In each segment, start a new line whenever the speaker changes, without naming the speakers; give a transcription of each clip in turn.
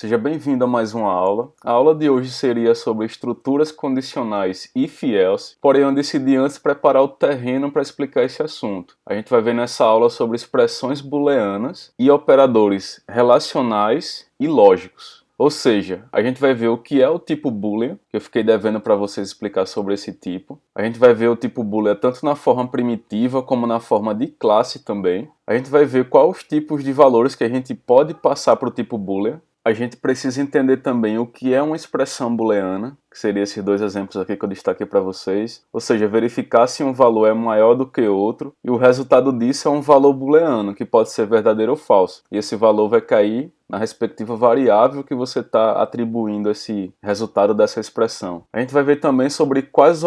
seja bem-vindo a mais uma aula. A aula de hoje seria sobre estruturas condicionais if-else, porém eu decidi antes preparar o terreno para explicar esse assunto. A gente vai ver nessa aula sobre expressões booleanas e operadores relacionais e lógicos. Ou seja, a gente vai ver o que é o tipo boolean, que eu fiquei devendo para vocês explicar sobre esse tipo. A gente vai ver o tipo boolean tanto na forma primitiva como na forma de classe também. A gente vai ver quais os tipos de valores que a gente pode passar para o tipo boolean. A gente precisa entender também o que é uma expressão booleana, que seria esses dois exemplos aqui que eu destaquei para vocês. Ou seja, verificar se um valor é maior do que outro, e o resultado disso é um valor booleano, que pode ser verdadeiro ou falso. E esse valor vai cair na respectiva variável que você está atribuindo esse resultado dessa expressão. A gente vai ver também sobre quais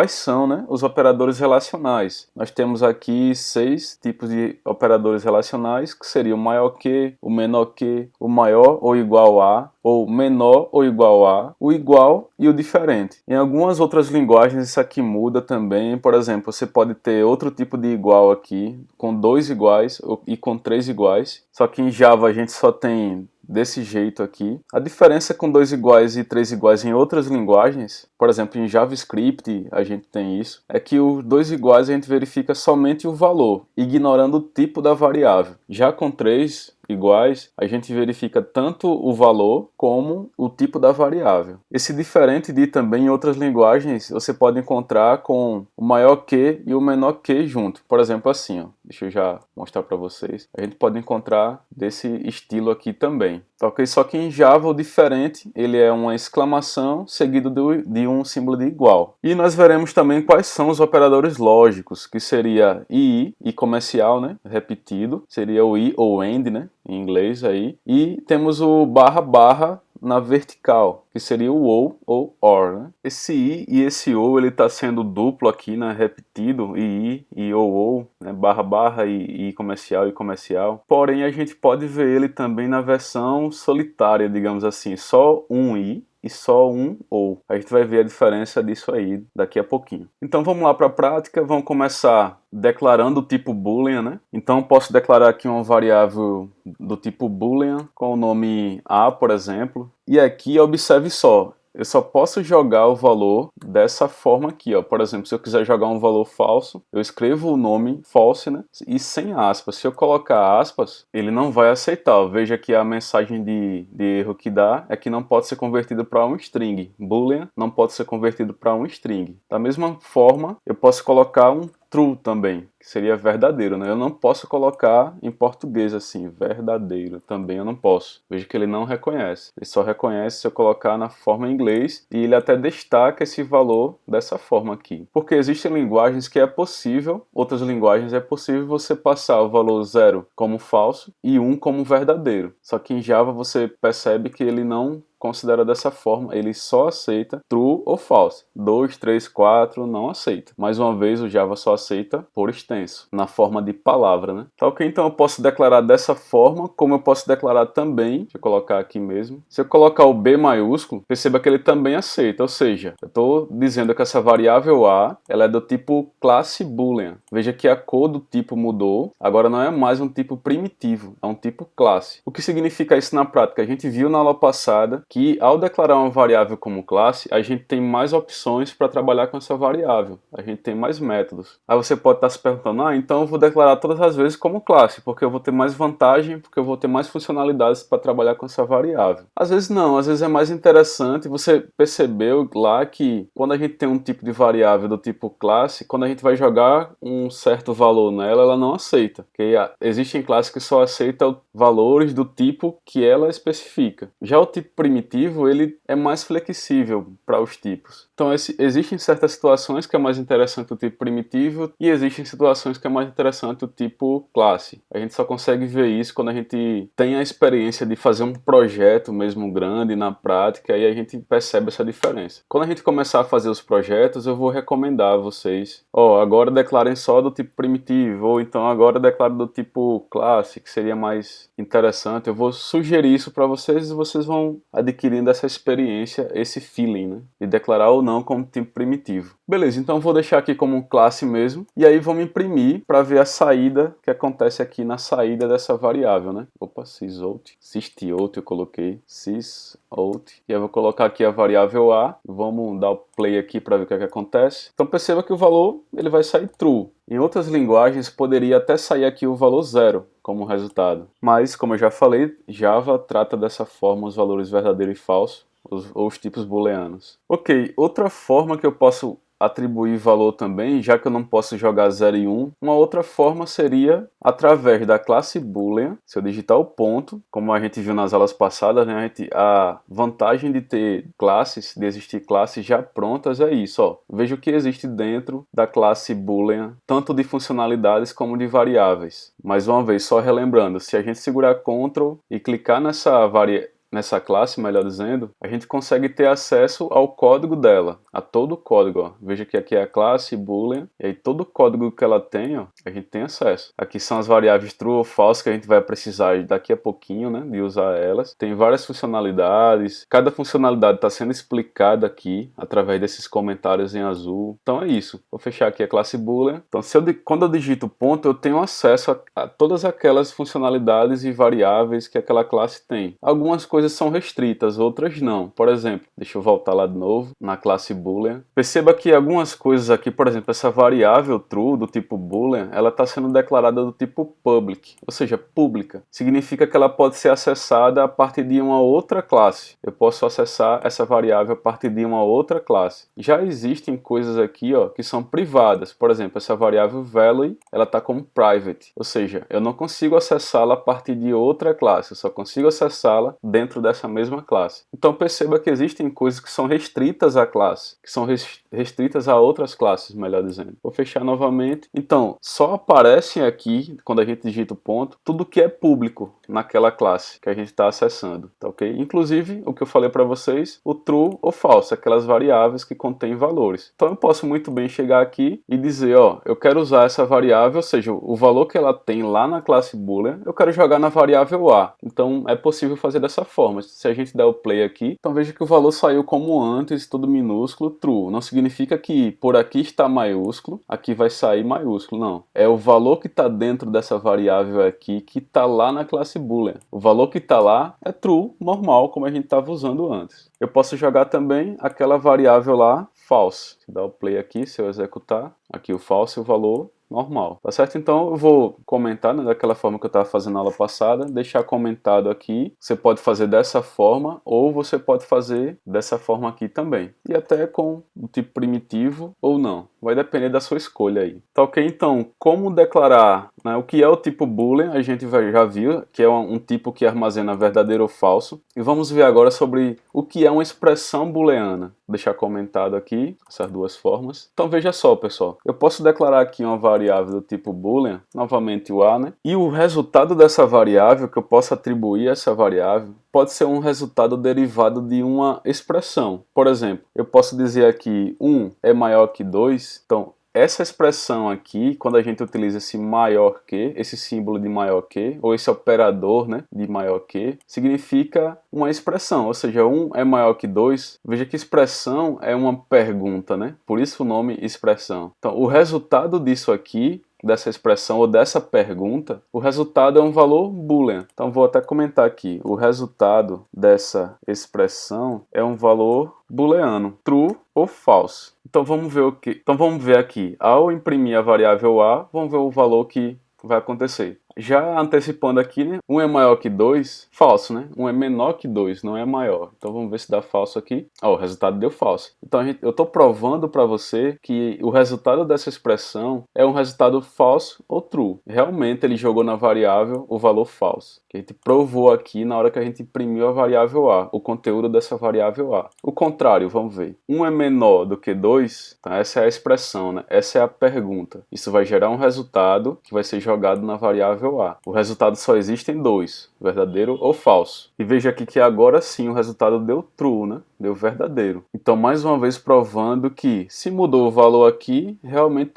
são, os operadores relacionais. Nós temos aqui 6 tipos de operadores relacionais, que seriam o maior que, o menor que, o maior ou igual a, ou menor ou igual a, o igual e o diferente. Em algumas outras linguagens isso aqui muda também. Por exemplo, você pode ter outro tipo de igual aqui, com 2 iguais e com 3 iguais. Só que em Java a gente só tem desse jeito aqui. A diferença com 2 iguais e 3 iguais em outras linguagens, por exemplo, em JavaScript a gente tem isso, é que os 2 iguais a gente verifica somente o valor, ignorando o tipo da variável. Já com 3 iguais, a gente verifica tanto o valor como o tipo da variável. Esse diferente de também em outras linguagens você pode encontrar com o maior que e o menor que junto. Por exemplo, assim, ó, deixa eu já mostrar para vocês. A gente pode encontrar desse estilo aqui também. Ok? Só que em Java o diferente ele é uma exclamação seguido de um símbolo de igual. E nós veremos também quais são os operadores lógicos, que seria i comercial, né? Repetido, seria o i ou end, né? Em inglês aí. E temos o barra barra na vertical, que seria o ou or, né? Esse i e esse ou ele está sendo duplo aqui, né? Repetido, e ou, né? Barra barra e comercial e comercial. Porém a gente pode ver ele também na versão solitária, digamos assim, só um i e só um ou. A gente vai ver a diferença disso aí daqui a pouquinho. Então vamos lá para a prática, vamos começar declarando o tipo boolean, né? Então eu posso declarar aqui uma variável do tipo boolean com o nome a, por exemplo. E aqui observe só, eu só posso jogar o valor dessa forma aqui, ó. Por exemplo, se eu quiser jogar um valor falso, eu escrevo o nome false, né? E sem aspas. Se eu colocar aspas, ele não vai aceitar. Ó. Veja que a mensagem de erro que dá é que não pode ser convertido para um string. Boolean não pode ser convertido para um string. Da mesma forma, eu posso colocar um true também, que seria verdadeiro, né? Eu não posso colocar em português assim, verdadeiro, também eu não posso. Veja que ele não reconhece. Ele só reconhece se eu colocar na forma em inglês e ele até destaca esse valor dessa forma aqui. Porque existem linguagens que é possível, outras linguagens é possível você passar o valor 0 como falso e 1 como verdadeiro. Só que em Java você percebe que ele não considera dessa forma, ele só aceita true ou false. 2, 3, 4 não aceita. Mais uma vez, o Java só aceita por extenso, na forma de palavra, né? Tá ok? Então eu posso declarar dessa forma, como eu posso declarar também, deixa eu colocar aqui mesmo. Se eu colocar o B maiúsculo, perceba que ele também aceita, ou seja, eu estou dizendo que essa variável A, ela é do tipo classe boolean. Veja que a cor do tipo mudou, agora não é mais um tipo primitivo, é um tipo classe. O que significa isso na prática? A gente viu na aula passada que ao declarar uma variável como classe, a gente tem mais opções para trabalhar com essa variável, a gente tem mais métodos. Aí você pode estar se perguntando, então eu vou declarar todas as vezes como classe, porque eu vou ter mais vantagem, porque eu vou ter mais funcionalidades para trabalhar com essa variável. Às vezes não, às vezes é mais interessante, você percebeu lá que quando a gente tem um tipo de variável do tipo classe, quando a gente vai jogar um certo valor nela, ela não aceita, porque existem classes que só aceitam valores do tipo que ela especifica. Já o tipo primitivo, ele é mais flexível para os tipos. Então existem certas situações que é mais interessante o tipo primitivo e existem situações que é mais interessante o tipo classe. A gente só consegue ver isso quando a gente tem a experiência de fazer um projeto mesmo grande na prática, e a gente percebe essa diferença. Quando a gente começar a fazer os projetos, eu vou recomendar a vocês, agora declarem só do tipo primitivo, ou então agora declarem do tipo classe, que seria mais interessante. Eu vou sugerir isso para vocês e vocês vão adquirindo essa experiência, esse feeling, né? De declarar ou não não como tipo primitivo. Beleza, então vou deixar aqui como classe mesmo, e aí vamos imprimir para ver a saída que acontece aqui na saída dessa variável, né? Opa, sysout eu coloquei, sysout, e eu vou colocar aqui a variável a, vamos dar o play aqui para ver o que é que acontece. Então perceba que o valor ele vai sair true. Em outras linguagens poderia até sair aqui o valor 0 como resultado, mas como eu já falei, Java trata dessa forma os valores verdadeiro e falso, ou os tipos booleanos. Ok, outra forma que eu posso atribuir valor também, já que eu não posso jogar 0 e 1, uma outra forma seria através da classe boolean. Se eu digitar o ponto, como a gente viu nas aulas passadas, né, a vantagem de ter classes, de existir classes já prontas é isso, ó. Veja o que existe dentro da classe boolean, tanto de funcionalidades como de variáveis. Mais uma vez, só relembrando, se a gente segurar Ctrl e clicar nessa classe, melhor dizendo, a gente consegue ter acesso ao código dela, a todo o código. Ó. Veja que aqui é a classe boolean, e aí todo o código que ela tem, ó, a gente tem acesso. Aqui são as variáveis true ou false que a gente vai precisar daqui a pouquinho, né, de usar elas. Tem várias funcionalidades, cada funcionalidade está sendo explicada aqui, através desses comentários em azul. Então é isso. Vou fechar aqui a classe boolean. Então quando eu digito ponto, eu tenho acesso a todas aquelas funcionalidades e variáveis que aquela classe tem. Algumas coisas são restritas, outras não. Por exemplo, deixa eu voltar lá de novo, na classe boolean. Perceba que algumas coisas aqui, por exemplo, essa variável true do tipo boolean, ela está sendo declarada do tipo public, ou seja, pública. Significa que ela pode ser acessada a partir de uma outra classe. Eu posso acessar essa variável a partir de uma outra classe. Já existem coisas aqui, ó, que são privadas. Por exemplo, essa variável value, ela está como private, ou seja, eu não consigo acessá-la a partir de outra classe, eu só consigo acessá-la dentro dessa mesma classe. Então perceba que existem coisas que são restritas à classe, que são restritas a outras classes, melhor dizendo. Vou fechar novamente. Então, só aparecem aqui, quando a gente digita o ponto, tudo que é público naquela classe que a gente está acessando, tá ok? Inclusive, o que eu falei para vocês, o true ou false, aquelas variáveis que contêm valores. Então eu posso muito bem chegar aqui e dizer, ó, eu quero usar essa variável, ou seja, o valor que ela tem lá na classe boolean, eu quero jogar na variável a. Então é possível fazer dessa forma. Se a gente der o play aqui, então veja que o valor saiu como antes, tudo minúsculo, true. Não significa que por aqui está maiúsculo, aqui vai sair maiúsculo, não. É o valor que está dentro dessa variável aqui que está lá na classe boolean. O valor que está lá é true, normal, como a gente estava usando antes. Eu posso jogar também aquela variável lá, false. Se dar o play aqui, se eu executar, aqui o false, o valor normal, tá certo? Então eu vou comentar, né, daquela forma que eu estava fazendo na aula passada, deixar comentado aqui. Você pode fazer dessa forma ou você pode fazer dessa forma aqui também. E até com o tipo primitivo ou não. Vai depender da sua escolha aí. Tá ok? Então, como declarar, né, o que é o tipo boolean, a gente já viu, que é um tipo que armazena verdadeiro ou falso. E vamos ver agora sobre o que é uma expressão booleana. Vou deixar comentado aqui essas duas formas. Então veja só, pessoal. Eu posso declarar aqui uma variável do tipo boolean, novamente o a, né? E o resultado dessa variável, que eu posso atribuir a essa variável, pode ser um resultado derivado de uma expressão. Por exemplo, eu posso dizer aqui 1 é maior que 2. Então, essa expressão aqui, quando a gente utiliza esse maior que, esse símbolo de maior que, ou esse operador, né, de maior que, significa uma expressão, ou seja, 1 é maior que 2. Veja que expressão é uma pergunta, né? Por isso o nome expressão. Então, o resultado disso aqui, dessa expressão ou dessa pergunta, o resultado é um valor boolean. Então vou até comentar aqui, o resultado dessa expressão é um valor booleano, true ou false. Então vamos ver Então vamos ver aqui, ao imprimir a variável a, vamos ver o valor que vai acontecer. Já antecipando aqui, né? 1 é maior que 2, falso, né? 1 é menor que 2, não é maior. Então vamos ver se dá falso aqui. Ó, o resultado deu falso. Então eu estou provando para você que o resultado dessa expressão é um resultado falso ou true. Realmente ele jogou na variável o valor falso. Que a gente provou aqui na hora que a gente imprimiu a variável a, o conteúdo dessa variável a. O contrário, vamos ver. 1 é menor do que 2, então essa é a expressão, né? Essa é a pergunta. Isso vai gerar um resultado que vai ser jogado na variável a. O resultado só existe em dois, verdadeiro ou falso. E veja aqui que agora sim o resultado deu true, né? Deu verdadeiro. Então mais uma vez provando que se mudou o valor aqui, realmente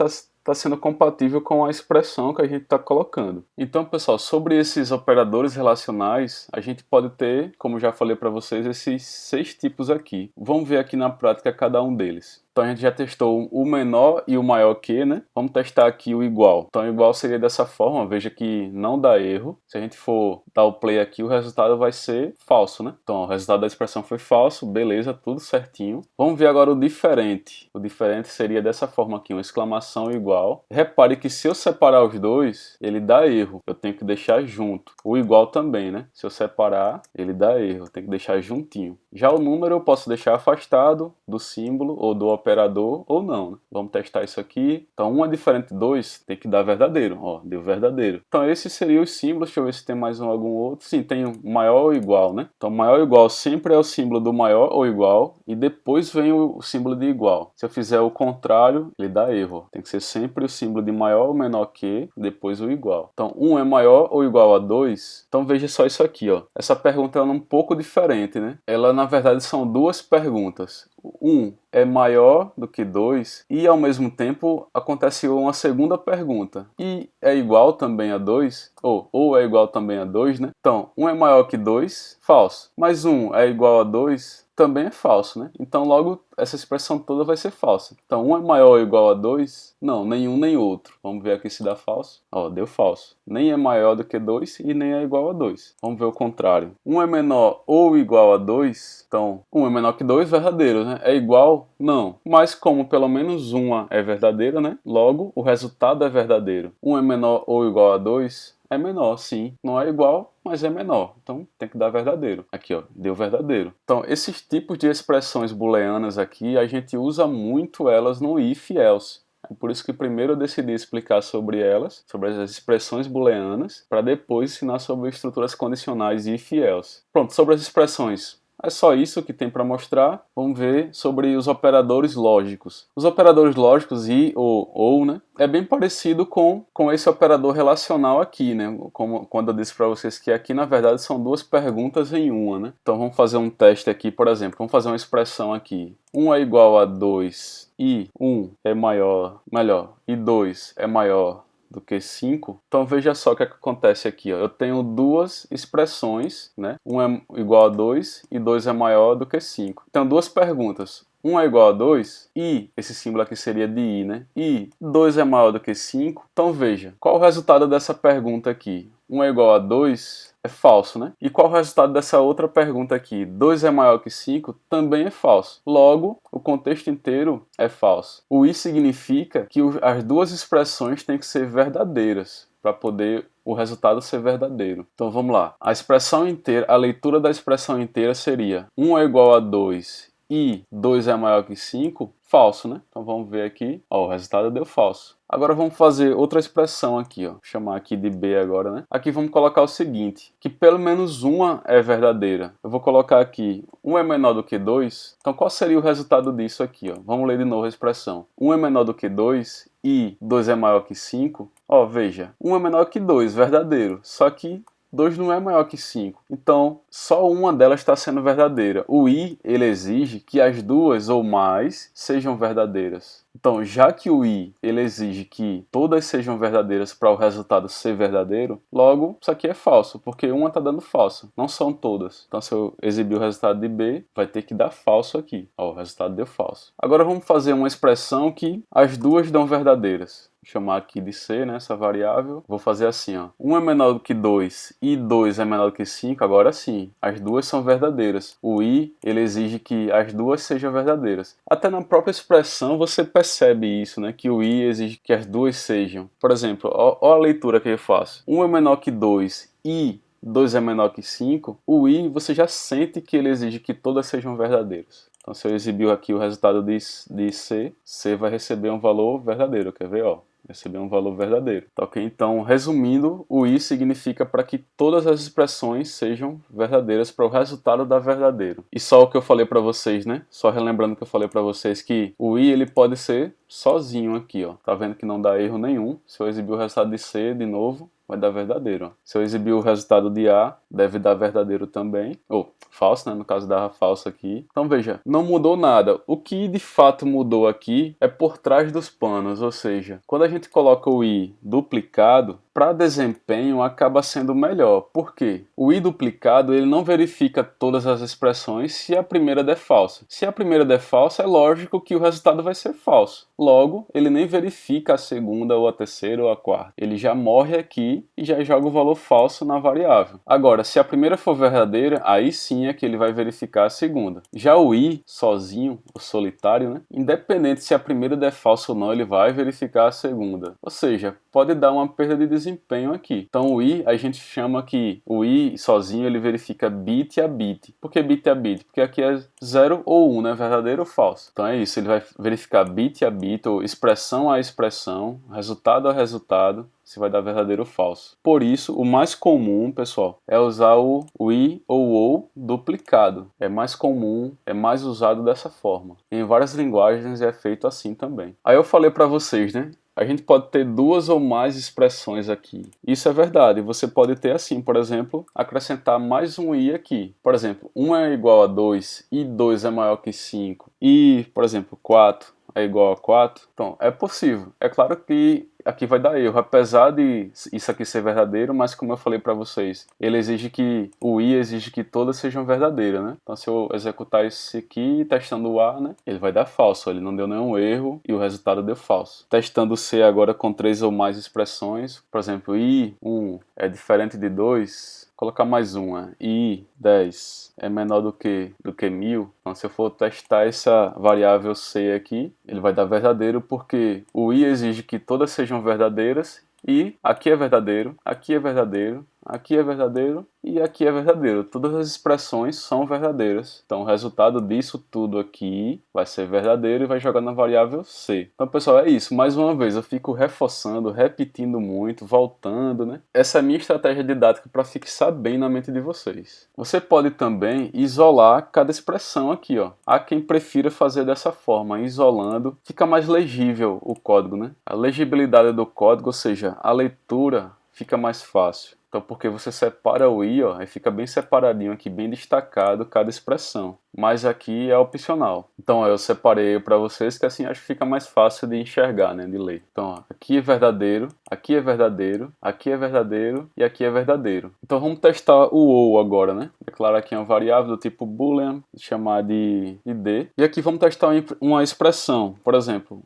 está sendo compatível com a expressão que a gente está colocando. Então, pessoal, sobre esses operadores relacionais, a gente pode ter, como já falei para vocês, esses 6 tipos aqui. Vamos ver aqui na prática cada um deles. Então a gente já testou o menor e o maior que, né? Vamos testar aqui o igual. Então o igual seria dessa forma, veja que não dá erro. Se a gente for dar o play aqui, o resultado vai ser falso, né? Então o resultado da expressão foi falso, beleza, tudo certinho. Vamos ver agora o diferente. O diferente seria dessa forma aqui, uma exclamação igual. Repare que se eu separar os dois, ele dá erro. Eu tenho que deixar junto. O igual também, né? Se eu separar, ele dá erro. Eu tenho que deixar juntinho. Já o número eu posso deixar afastado do símbolo ou do operador ou não, né? Vamos testar isso aqui. Então 1 é diferente de 2, tem que dar verdadeiro. Ó, deu verdadeiro. Então esses seriam os símbolos. Deixa eu ver se tem mais algum outro. Sim, tem o maior ou igual, né? Então maior ou igual sempre é o símbolo do maior ou igual e depois vem o símbolo de igual. Se eu fizer o contrário, ele dá erro. Tem que ser sempre o símbolo de maior ou menor que, depois o igual. Então 1 é maior ou igual a 2. Então veja só isso aqui, ó. Essa pergunta é um pouco diferente, né? Ela na verdade são duas perguntas. 1 é maior do que 2 e ao mesmo tempo acontece uma segunda pergunta. E é igual também a 2? Ou é igual também a 2, né? Então, 1 é maior que 2? Falso. Mas 1 é igual a 2? Também é falso, né? Então logo essa expressão toda vai ser falsa. Então 1 é maior ou igual a 2? Não, nenhum nem outro. Vamos ver aqui se dá falso. Ó, deu falso. Nem é maior do que 2 e nem é igual a 2. Vamos ver o contrário. 1 é menor ou igual a 2? Então 1 é menor que 2, verdadeiro, né? É igual? Não. Mas como pelo menos uma é verdadeira, né? Logo o resultado é verdadeiro. 1 é menor ou igual a 2? É menor, sim. Não é igual, mas é menor. Então tem que dar verdadeiro. Aqui, ó, deu verdadeiro. Então esses tipos de expressões booleanas aqui, a gente usa muito elas no if e else. É por isso que primeiro eu decidi explicar sobre elas, sobre as expressões booleanas, para depois ensinar sobre estruturas condicionais if e else. Pronto, sobre as expressões. É só isso que tem para mostrar. Vamos ver sobre os operadores lógicos. Os operadores lógicos e ou, né? É bem parecido com esse operador relacional aqui, né? Como quando eu disse para vocês que aqui na verdade são duas perguntas em uma, né? Então vamos fazer um teste aqui, por exemplo. Vamos fazer uma expressão aqui. 1 é igual a 2 e 1 é melhor, e 2 é maior do que 5, então veja só o que acontece aqui, ó. Eu tenho duas expressões, né? 1 é igual a 2 e 2 é maior do que 5. Então duas perguntas. 1 é igual a 2 e esse símbolo aqui seria de i, né? E 2 é maior do que 5. Então veja, qual o resultado dessa pergunta aqui? 1 é igual a 2 é falso, né? E qual o resultado dessa outra pergunta aqui? 2 é maior que 5 também é falso. Logo, o contexto inteiro é falso. O i significa que as duas expressões têm que ser verdadeiras para poder o resultado ser verdadeiro. Então vamos lá. A expressão inteira, a leitura da expressão inteira seria 1 é igual a 2 e 2 é maior que 5, falso, né? Então vamos ver aqui, ó, o resultado deu falso. Agora vamos fazer outra expressão aqui, ó. Vou chamar aqui de B agora, né? Aqui vamos colocar o seguinte, que pelo menos uma é verdadeira. Eu vou colocar aqui, 1 é menor do que 2. Então qual seria o resultado disso aqui, ó? Vamos ler de novo a expressão. 1 é menor do que 2 e 2 é maior que 5. Ó, veja, 1 é menor que 2, verdadeiro. Só que 2 não é maior que 5. Então, só uma delas está sendo verdadeira. O i, ele exige que as duas ou mais sejam verdadeiras. Então, já que o i, ele exige que todas sejam verdadeiras para o resultado ser verdadeiro, logo, isso aqui é falso, porque uma está dando falso, não são todas. Então, se eu exibir o resultado de B, vai ter que dar falso aqui. Ó, o resultado deu falso. Agora vamos fazer uma expressão que as duas dão verdadeiras. Vou chamar aqui de C, né, essa variável. Vou fazer assim, ó. 1 é menor do que 2 e 2 é menor do que 5, agora sim, as duas são verdadeiras. O i, ele exige que as duas sejam verdadeiras. Até na própria expressão você percebe isso, né, que o i exige que as duas sejam. Por exemplo, ó a leitura que eu faço. 1 é menor que 2 e 2 é menor que 5, o i você já sente que ele exige que todas sejam verdadeiras. Então se eu exibir aqui o resultado de C, C vai receber um valor verdadeiro, quer ver, ó? Receber um valor verdadeiro. Tá, ok? Então, resumindo, o i significa para que todas as expressões sejam verdadeiras para o resultado dar verdadeiro. E só o que eu falei para vocês, né? Só relembrando que eu falei para vocês que o i ele pode ser sozinho aqui, ó. Tá vendo que não dá erro nenhum. Se eu exibir o resultado de C de novo, vai dar verdadeiro. Ó. Se eu exibir o resultado de A, deve dar verdadeiro também. Ou falso, né? No caso dava falso aqui. Então veja, não mudou nada. O que de fato mudou aqui é por trás dos panos, ou seja, quando a gente coloca o i duplicado, para desempenho acaba sendo melhor. Por quê? O i duplicado ele não verifica todas as expressões se a primeira der falsa. Se a primeira der falsa, é lógico que o resultado vai ser falso. Logo, ele nem verifica a segunda ou a terceira ou a quarta. Ele já morre aqui e já joga o valor falso na variável. Agora, se a primeira for verdadeira, aí sim é que ele vai verificar a segunda. Já o i, sozinho, o solitário, né? Independente se a primeira der falsa ou não, ele vai verificar a segunda. Ou seja, pode dar uma perda de desempenho aqui. Então o i, a gente chama que o i sozinho ele verifica bit a bit. Por que bit a bit? Porque aqui é 0 ou 1, né? Verdadeiro ou falso. Então é isso, ele vai verificar bit a bit, ou expressão a expressão, resultado a resultado, se vai dar verdadeiro ou falso. Por isso, o mais comum, pessoal, é usar o i ou duplicado. É mais comum, é mais usado dessa forma. Em várias linguagens é feito assim também. Aí eu falei para vocês, né? A gente pode ter duas ou mais expressões aqui. Isso é verdade. Você pode ter assim, por exemplo, acrescentar mais um i aqui. Por exemplo, 1 é igual a 2 e 2 é maior que 5 e, por exemplo, 4 é igual a 4. Então, é possível. É claro que aqui vai dar erro, apesar de isso aqui ser verdadeiro, mas como eu falei para vocês, ele exige que, o i exige que todas sejam verdadeiras, né? Então se eu executar isso aqui, testando o a, né? Ele vai dar falso, ele não deu nenhum erro e o resultado deu falso. Testando o c agora com 3 ou mais expressões, por exemplo, i1 é diferente de 2, colocar mais uma, i 10 é menor do que 1000, então se eu for testar essa variável c aqui, ele vai dar verdadeiro porque o i exige que todas sejam verdadeiras e aqui é verdadeiro, aqui é verdadeiro, aqui é verdadeiro e aqui é verdadeiro. Todas as expressões são verdadeiras. Então o resultado disso tudo aqui vai ser verdadeiro e vai jogar na variável c. Então pessoal, é isso. Mais uma vez, eu fico reforçando, repetindo muito, voltando, né? Essa é a minha estratégia didática para fixar bem na mente de vocês. Você pode também isolar cada expressão aqui, ó. Há quem prefira fazer dessa forma, isolando. Fica mais legível o código, né? A legibilidade do código, ou seja, a leitura fica mais fácil. Então, porque você separa o i, ó, aí fica bem separadinho aqui, bem destacado cada expressão. Mas aqui é opcional. Então, ó, eu separei para vocês que assim acho que fica mais fácil de enxergar, né, de ler. Então, ó, aqui é verdadeiro, aqui é verdadeiro, aqui é verdadeiro e aqui é verdadeiro. Então, vamos testar o ou agora, né? Declarar aqui uma variável do tipo boolean, chamar de d. E aqui vamos testar uma expressão, por exemplo,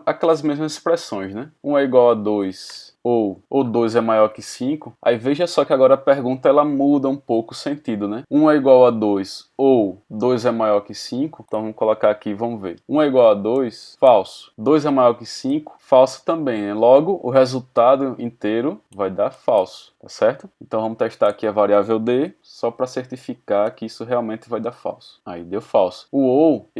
aquelas mesmas expressões, né? 1 é igual a 2. Ou 2 é maior que 5, aí veja só que agora a pergunta ela muda um pouco o sentido, né? 1 é igual a 2 ou 2 é maior que 5, então vamos colocar aqui e vamos ver. 1 é igual a 2, falso. 2 é maior que 5, falso também, né? Logo, o resultado inteiro vai dar falso, tá certo? Então vamos testar aqui a variável d, só para certificar que isso realmente vai dar falso. Aí deu falso. O ou,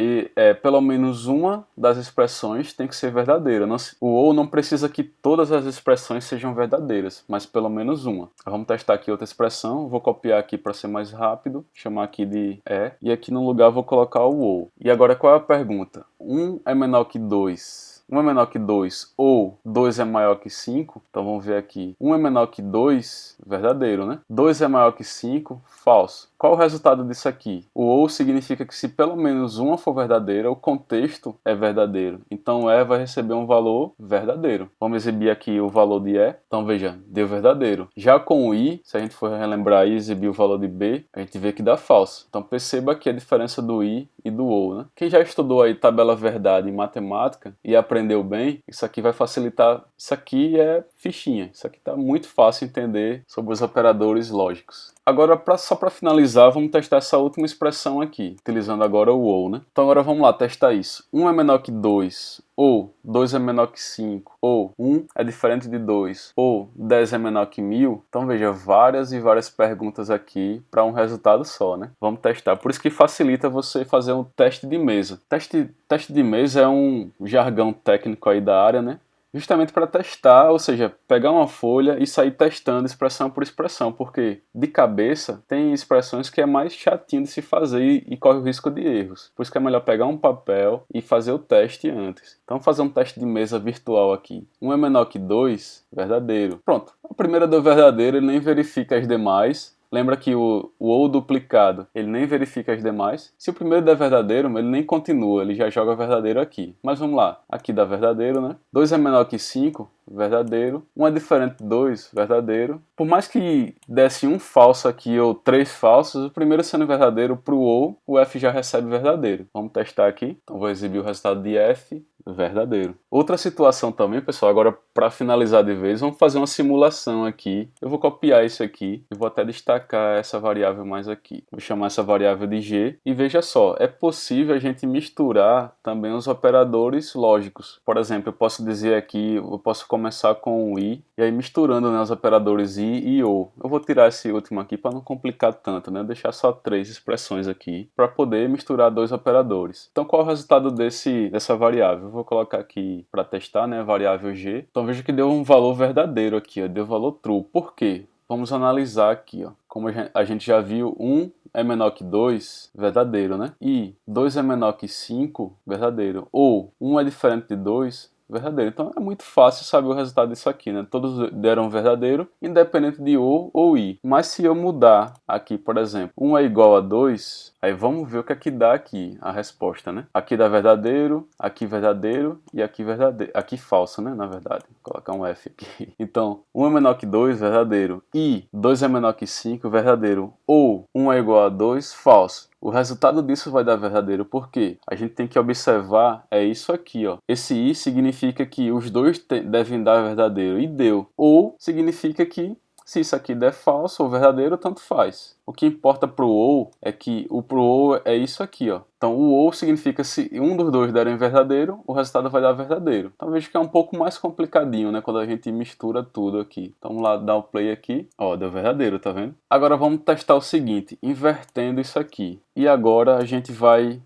pelo menos uma das expressões tem que ser verdadeira. O ou não precisa que todas as expressões sejam verdadeiras, mas pelo menos uma. Vamos testar aqui outra expressão, vou copiar aqui para ser mais rápido, chamar aqui de e aqui no lugar vou colocar o ou. E agora qual é a pergunta? 1 é menor que 2. 1 é menor que 2 ou 2 é maior que 5, então vamos ver aqui. 1 é menor que 2, verdadeiro, né? 2 é maior que 5, falso. Qual o resultado disso aqui? O ou significa que se pelo menos uma for verdadeira, o contexto é verdadeiro. Então E vai receber um valor verdadeiro. Vamos exibir aqui o valor de E. Então veja, deu verdadeiro. Já com o I, se a gente for relembrar e exibir o valor de B, a gente vê que dá falso. Então perceba aqui a diferença do I e do ou, né? Quem já estudou aí tabela verdade em matemática e aprendeu bem, isso aqui vai facilitar. Isso aqui é fichinha. Isso aqui está muito fácil entender sobre os operadores lógicos. Agora, só para finalizar, vamos testar essa última expressão aqui, utilizando agora o ou, né? Então agora vamos lá testar isso. 1 é menor que 2, ou 2 é menor que 5, ou 1 é diferente de 2, ou 10 é menor que 1000. Então veja, várias e várias perguntas aqui para um resultado só, né? Vamos testar. Por isso que facilita você fazer um teste de mesa. Teste de mesa é um jargão técnico aí da área, né? justamente para testar, ou seja, pegar uma folha e sair testando expressão por expressão, porque de cabeça tem expressões que é mais chatinho de se fazer e corre o risco de erros. Por isso que é melhor pegar um papel e fazer o teste antes. Então fazer um teste de mesa virtual aqui. Um é menor que 2, verdadeiro. Pronto, a primeira deu verdadeiro, ele nem verifica as demais. Lembra que o ou duplicado, ele nem verifica as demais. Se o primeiro der verdadeiro, ele nem continua, ele já joga verdadeiro aqui. Mas vamos lá, aqui dá verdadeiro, né? 2 é menor que 5, verdadeiro. 1 é diferente de 2, verdadeiro. Por mais que desse um falso aqui ou 3 falsos, o primeiro sendo verdadeiro para o ou, o F já recebe verdadeiro. Vamos testar aqui. Então vou exibir o resultado de F. Verdadeiro. Outra situação também, pessoal, agora para finalizar de vez, vamos fazer uma simulação aqui. Eu vou copiar isso aqui e vou até destacar essa variável mais aqui. Vou chamar essa variável de G e veja só, é possível a gente misturar também os operadores lógicos. Por exemplo, eu posso dizer aqui, eu posso começar com o I e aí misturando, né, os operadores I e OU. Eu vou tirar esse último aqui para não complicar tanto, né? Deixar só 3 expressões aqui para poder misturar 2 operadores. Então qual é o resultado dessa variável? Vou colocar aqui para testar, né, a variável G. Então veja que deu um valor verdadeiro aqui, ó, deu valor true. Por quê? Vamos analisar aqui, ó. Como a gente já viu, 1 é menor que 2, verdadeiro, né? E 2 é menor que 5, verdadeiro. Ou 1 é diferente de 2, verdadeiro. Então é muito fácil saber o resultado disso aqui, né? Todos deram verdadeiro, independente de ou I. Mas se eu mudar aqui, por exemplo, 1 é igual a 2, aí vamos ver o que é que dá aqui, a resposta, né? Aqui dá verdadeiro e aqui verdadeiro. Aqui falso, né? Na verdade. Vou colocar um F aqui. Então, 1 é menor que 2, verdadeiro. E 2 é menor que 5, verdadeiro. Ou 1 é igual a 2, falso. O resultado disso vai dar verdadeiro, porque a gente tem que observar, é isso aqui, ó. Esse I significa que os dois devem dar verdadeiro, e deu. Ou significa que se isso aqui der falso ou verdadeiro, tanto faz. O que importa pro ou é que o pro ou é isso aqui, ó. Então o ou significa se um dos dois derem verdadeiro, o resultado vai dar verdadeiro. Então veja que é um pouco mais complicadinho, né, quando a gente mistura tudo aqui. Então vamos lá dar o play aqui. Ó, deu verdadeiro, tá vendo? Agora vamos testar o seguinte, invertendo isso aqui. E agora a gente vai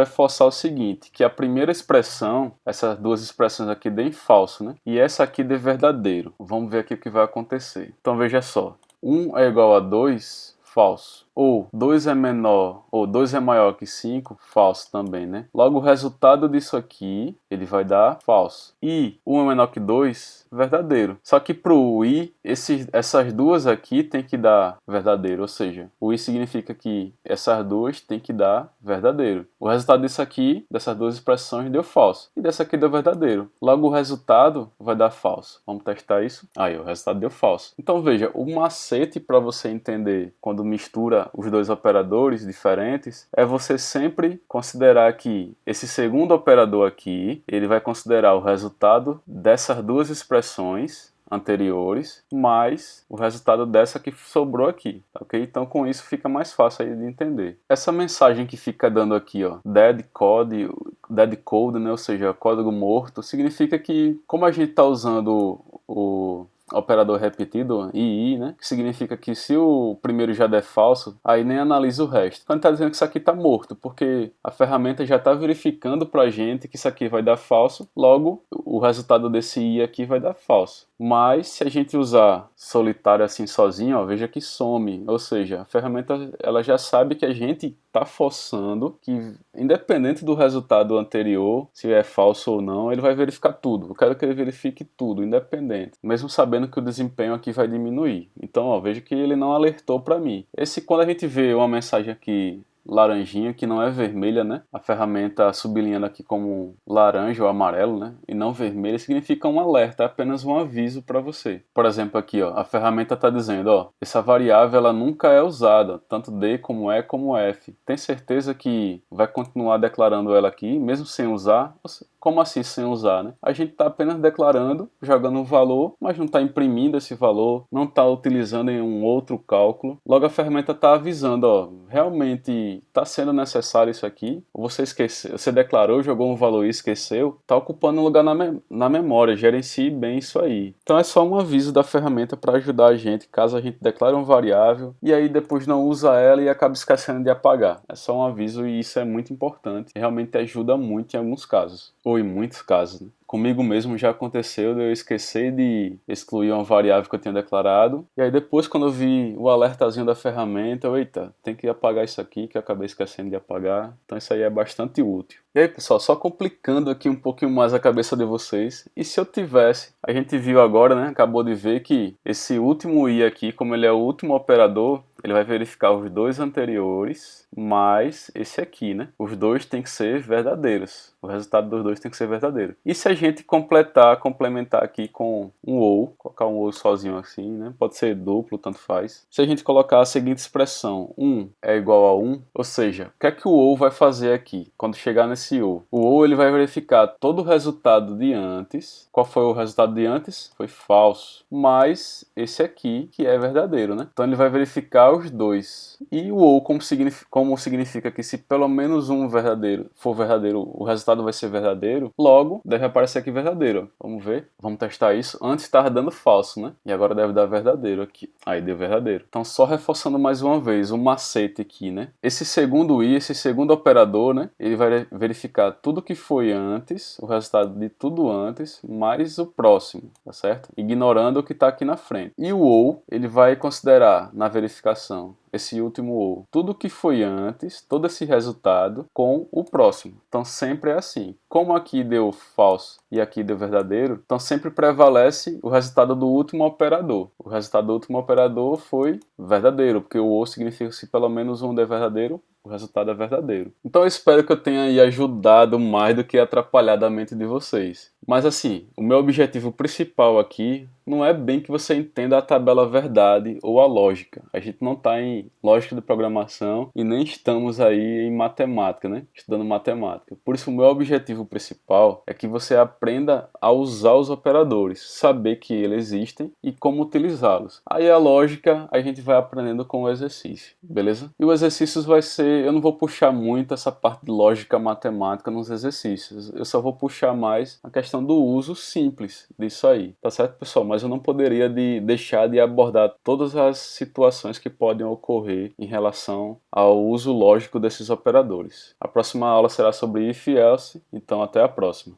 forçar o seguinte, que a primeira expressão, essas duas expressões aqui deem falso, né? E essa aqui dê verdadeiro. Vamos ver aqui o que vai acontecer. Então veja só, 1 é igual a 2, falso. Ou 2 é menor, ou 2 é maior que 5, falso também, né? Logo, o resultado disso aqui, ele vai dar falso. E 1 é menor que 2, verdadeiro. Só que para o I, essas duas aqui tem que dar verdadeiro, ou seja, o I significa que essas duas tem que dar verdadeiro. O resultado disso aqui, dessas duas expressões, deu falso. E dessa aqui deu verdadeiro. Logo, o resultado vai dar falso. Vamos testar isso? Aí, o resultado deu falso. Então, veja, o macete para você entender quando mistura os dois operadores diferentes é você sempre considerar que esse segundo operador aqui, ele vai considerar o resultado dessas duas expressões anteriores, mais o resultado dessa que sobrou aqui, ok? Então com isso fica mais fácil aí de entender. Essa mensagem que fica dando aqui, ó, dead code, né, ou seja, código morto, significa que como a gente está usando o operador repetido, II, né? Que significa que se o primeiro já der falso, aí nem analisa o resto. Então está dizendo que isso aqui está morto, porque a ferramenta já está verificando para a gente que isso aqui vai dar falso, logo o resultado desse I aqui vai dar falso. Mas se a gente usar solitário assim sozinho, ó, veja que some, ou seja, a ferramenta ela já sabe que a gente está forçando que, independente do resultado anterior, se é falso ou não, ele vai verificar tudo. Eu quero que ele verifique tudo, independente, mesmo sabendo que o desempenho aqui vai diminuir. Então, ó, veja que ele não alertou para mim. Quando a gente vê uma mensagem aqui laranjinha, que não é vermelha, né? A ferramenta sublinhando aqui como laranja ou amarelo, né? E não vermelha, significa um alerta, é apenas um aviso para você. Por exemplo, aqui, ó, a ferramenta está dizendo, ó, essa variável ela nunca é usada, tanto D como E como F. Tem certeza que vai continuar declarando ela aqui, mesmo sem usar? Como assim sem usar, né? A gente está apenas declarando, jogando um valor, mas não está imprimindo esse valor, não está utilizando em um outro cálculo. Logo a ferramenta está avisando, ó, realmente está sendo necessário isso aqui, você esqueceu, você declarou, jogou um valor e esqueceu, está ocupando um lugar na memória, gerencie bem isso aí. Então é só um aviso da ferramenta para ajudar a gente, caso a gente declare uma variável e aí depois não usa ela e acaba esquecendo de apagar. É só um aviso e isso é muito importante, realmente ajuda muito em alguns casos, ou em muitos casos, né? Comigo mesmo já aconteceu de eu esquecer de excluir uma variável que eu tinha declarado. E aí depois, quando eu vi o alertazinho da ferramenta, eita, tem que apagar isso aqui que eu acabei esquecendo de apagar. Então isso aí é bastante útil. E aí, pessoal, só complicando aqui um pouquinho mais a cabeça de vocês. E se eu tivesse, a gente viu agora, né, acabou de ver que esse último i aqui, como ele é o último operador, ele vai verificar os dois anteriores, mais esse aqui, né? Os dois têm que ser verdadeiros. O resultado dos dois tem que ser verdadeiro. E se a gente complementar aqui com um ou, colocar um ou sozinho assim, né? Pode ser duplo, tanto faz. Se a gente colocar a seguinte expressão, 1 é igual a 1, ou seja, o que é que o ou vai fazer aqui? Quando chegar nesse ou? O ou ele vai verificar todo o resultado de antes. Qual foi o resultado de antes? Foi falso. Mais esse aqui, que é verdadeiro, né? Então ele vai verificar os dois. E o ou, como significa que se pelo menos um verdadeiro for verdadeiro, o resultado vai ser verdadeiro, logo deve aparecer aqui verdadeiro. Vamos ver? Vamos testar isso. Antes estava dando falso, né? E agora deve dar verdadeiro aqui. Aí deu verdadeiro. Então só reforçando mais uma vez o macete aqui, né? Esse segundo i, esse segundo operador, né? Ele vai verificar tudo que foi antes, o resultado de tudo antes, mais o próximo, tá certo? Ignorando o que está aqui na frente. E o ou, ele vai considerar na verificação esse último ou, tudo que foi antes, todo esse resultado com o próximo. Então sempre é assim. Como aqui deu falso e aqui deu verdadeiro, então sempre prevalece o resultado do último operador. O resultado do último operador foi verdadeiro, porque o ou significa que se pelo menos um der verdadeiro, o resultado é verdadeiro. Então eu espero que eu tenha aí ajudado mais do que atrapalhado a mente de vocês. Mas assim, o meu objetivo principal aqui não é bem que você entenda a tabela verdade ou a lógica. A gente não está em lógica de programação e nem estamos aí em matemática, né? Estudando matemática. Por isso o meu objetivo principal é que você aprenda a usar os operadores, saber que eles existem e como utilizá-los. Aí a lógica a gente vai aprendendo com o exercício, beleza? E o exercício vai ser, eu não vou puxar muito essa parte de lógica matemática nos exercícios. Eu só vou puxar mais a questão do uso simples disso aí, tá certo, pessoal? Mas eu não poderia deixar de abordar todas as situações que podem ocorrer em relação ao uso lógico desses operadores. A próxima aula será sobre if e else, então até a próxima.